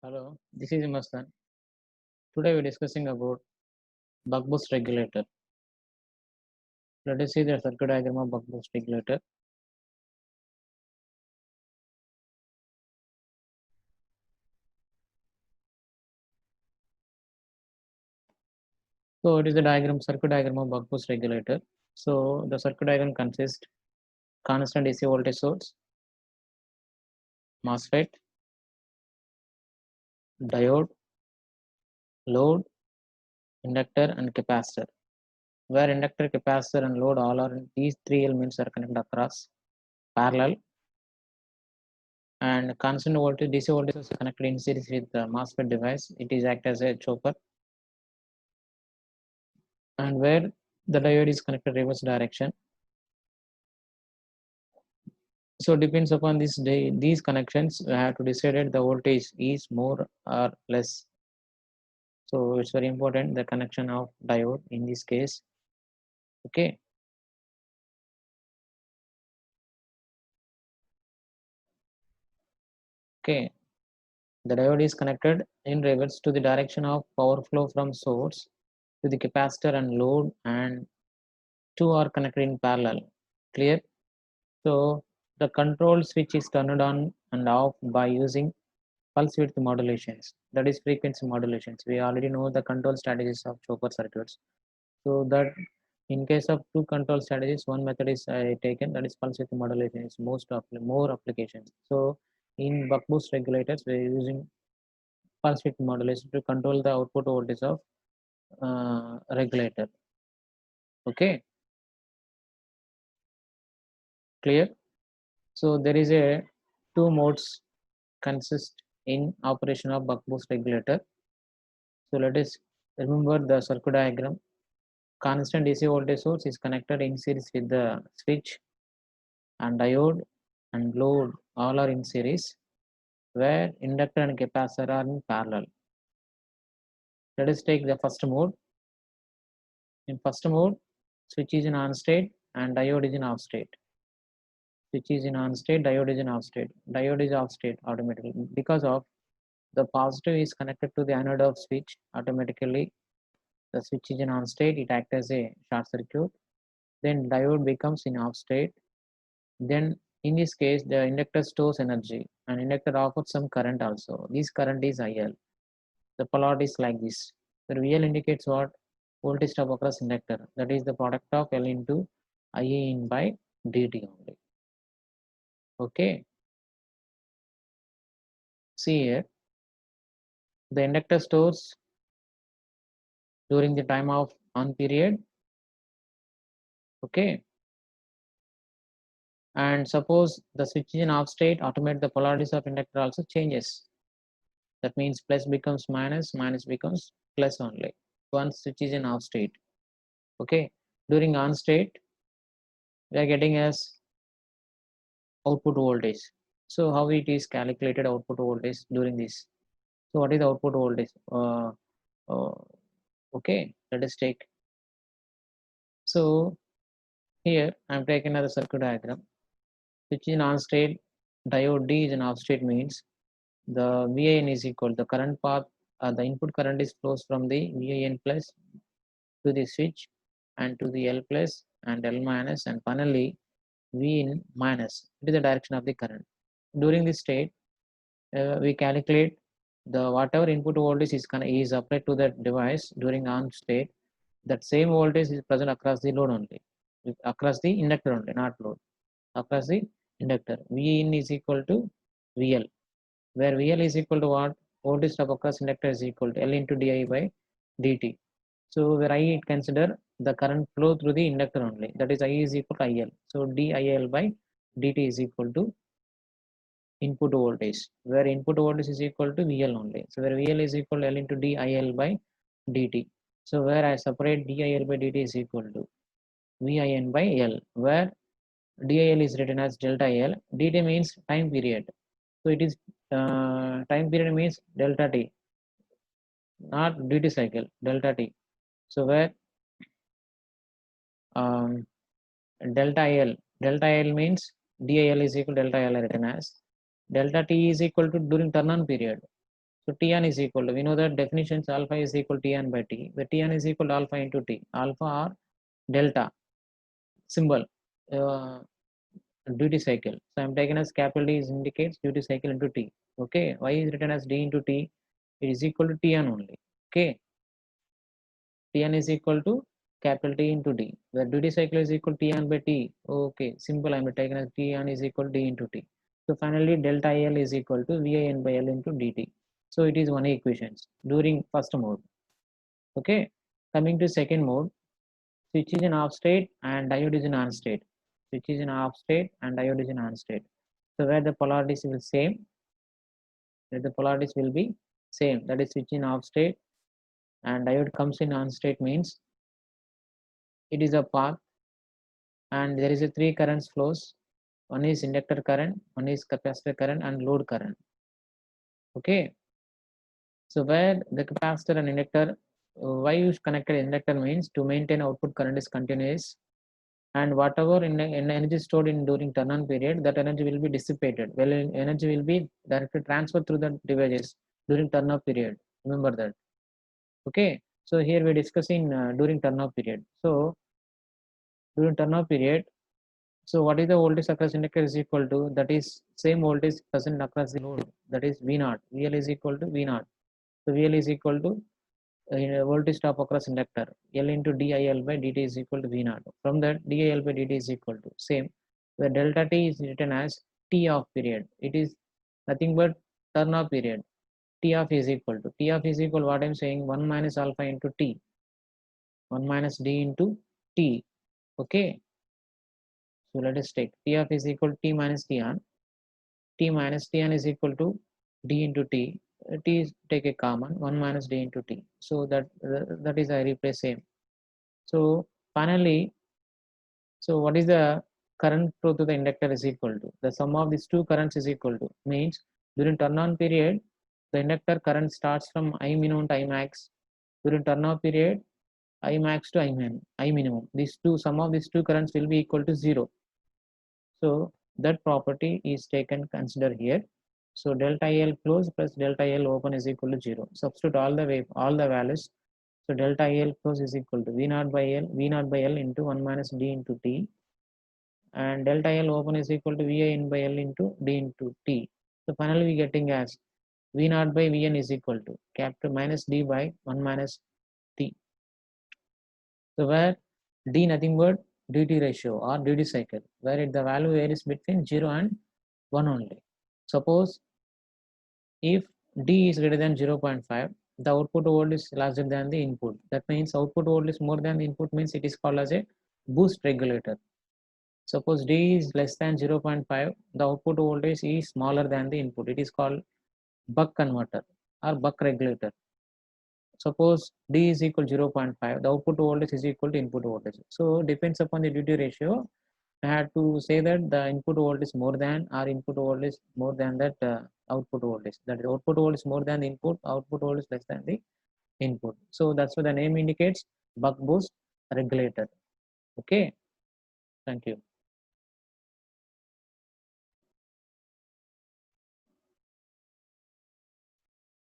Hello, this is Imastan. Today we're discussing about buck boost regulator. Let us see the circuit diagram of buck boost regulator. So it is the circuit diagram of buck boost regulator. So the circuit diagram consists constant DC voltage source, MOSFET, diode, load, inductor and capacitor. Where inductor, capacitor and load all are these three elements are connected across parallel, and constant voltage DC voltage is connected in series with the MOSFET device. It is act as a choker, and where the diode is connected reverse direction. So depends upon these connections, we have to decide the voltage is more or less. So it's very important the connection of diode in this case. Okay. Okay. The diode is connected in reverse to the direction of power flow from source to the capacitor and load, and two are connected in parallel. Clear? So the control switch is turned on and off by using pulse width modulations, that is frequency modulations. We already know the control strategies of choker circuits. So that in case of two control strategies, one method is taken, that is pulse width modulation is more applications. So in buck boost regulators, we are using pulse width modulation to control the output voltage of regulator. Okay, clear? So there is a two modes consist in operation of buck boost regulator. So let us remember the circuit diagram. Constant DC voltage source is connected in series with the switch, and diode and load all are in series, where inductor and capacitor are in parallel. Let us take the first mode. In first mode, switch is in on state and diode is in off state. Switch is in on state, diode is in off state. Diode is off state automatically because of the positive is connected to the anode of switch. Automatically the switch is in on state, it acts as a short circuit. Then diode becomes in off state. Then in this case, the inductor stores energy and inductor offers some current also. This current is IL. The polarity is like this. The VL indicates what? Voltage drop across inductor. That is the product of L into IA in by dt only. Okay. See here. The inductor stores during the time of on period. Okay. And suppose the switch is in off state, automate the polarities of inductor also changes. That means plus becomes minus, minus becomes plus only once switch is in off state. Okay, during on state we are getting as output voltage. So how it is calculated output voltage during this? So what is the output voltage? Okay, let us take. So here I am taking another circuit diagram. Switch is in on state, diode D is in off state, means the VIN is equal, the current path, the input current is flows from the VIN plus to the switch and to the L plus and L minus, and finally V in minus. It is the direction of the current. During this state, we calculate the whatever input voltage is applied to that device during on state. That same voltage is present across the load only, across the inductor only, not load. Across the inductor, V in is equal to VL, where VL is equal to what? Voltage drop across inductor is equal to L into di by dt. So where I consider the current flow through the inductor only, that is I is equal to IL. So DIL by dt is equal to input voltage, where input voltage is equal to VL only. So where VL is equal to L into DIL by dt. So where I separate DIL by dt is equal to VIN by L, where DIL is written as delta L, dt means time period. So it is time period means delta t, not duty cycle, delta t. So where delta L means DIL is equal to delta L written as delta t is equal to during turn on period. So Tn is equal to, we know that definitions alpha is equal to Tn by T, where Tn is equal to alpha into T. Alpha or delta symbol, duty cycle. So I'm taking as capital D is indicates duty cycle into T. Okay, y is written as D into T. It is equal to Tn only. Okay, Tn is equal to capital T into D, where duty cycle is equal to Tn by T. Okay, simple. I'm taking as Tn is equal to D into T. So finally, delta IL is equal to VIN by L into dt. So it is one equations during first mode. Okay, coming to second mode, switch is in off state and diode is in on state. Switch is in off state and diode is in on state. So where the polarities will same, where the polarities will be same. That is switch in off state and diode comes in on state means it is a path and there is a three currents flows. One is inductor current, one is capacitor current and load current. Okay. So where the capacitor and inductor, why you connected inductor means to maintain output current is continuous, and whatever in energy stored in during turn on period, that energy will be dissipated. Well, energy will be directly transferred through the devices during turn off period. Remember that. Okay. So here we're discussing during turn off period. So during turn off period, so what is the voltage across inductor is equal to, that is same voltage present across the load, that is V0. VL is equal to V0. So VL is equal to voltage drop across inductor, L into DIL by dt is equal to V0. From that, DIL by dt is equal to same, where delta T is written as T off period. It is nothing but turn off period. T off is equal to, T off is equal, what I'm saying, 1 minus alpha into T, 1 minus D into T. Okay. So let us take T off is equal to T minus T on. T minus T on is equal to D into T. T is take a common, 1 minus D into T. So that is I replace same. So finally, so what is the current flow to the inductor is equal to, the sum of these two currents is equal to, means during turn on period, the inductor current starts from I minimum to I max. During turn off period, I max to I minimum. These two, sum of these two currents will be equal to 0. So that property is taken consider here. So delta L close plus delta L open is equal to 0. Substitute all the values. So delta L close is equal to V0 by L into 1 minus D into T, and delta L open is equal to VIN by L into D into T. So finally we getting as V0 by Vn is equal to capital minus D by 1 minus T. So where D nothing but duty ratio or duty cycle, where the value varies between 0 and 1 only. Suppose if D is greater than 0.5, the output voltage is larger than the input. That means output voltage is more than the input, means it is called as a boost regulator. Suppose D is less than 0.5, the output voltage is smaller than the input. It is called buck converter or buck regulator. Suppose D is equal to 0.5, the output voltage is equal to input voltage. So depends upon the duty ratio. I had to say that the input voltage is more than, or input voltage more than that output voltage. That is, output voltage is more than the input, output voltage less than the input. So that's what the name indicates, buck boost regulator. Okay, thank you.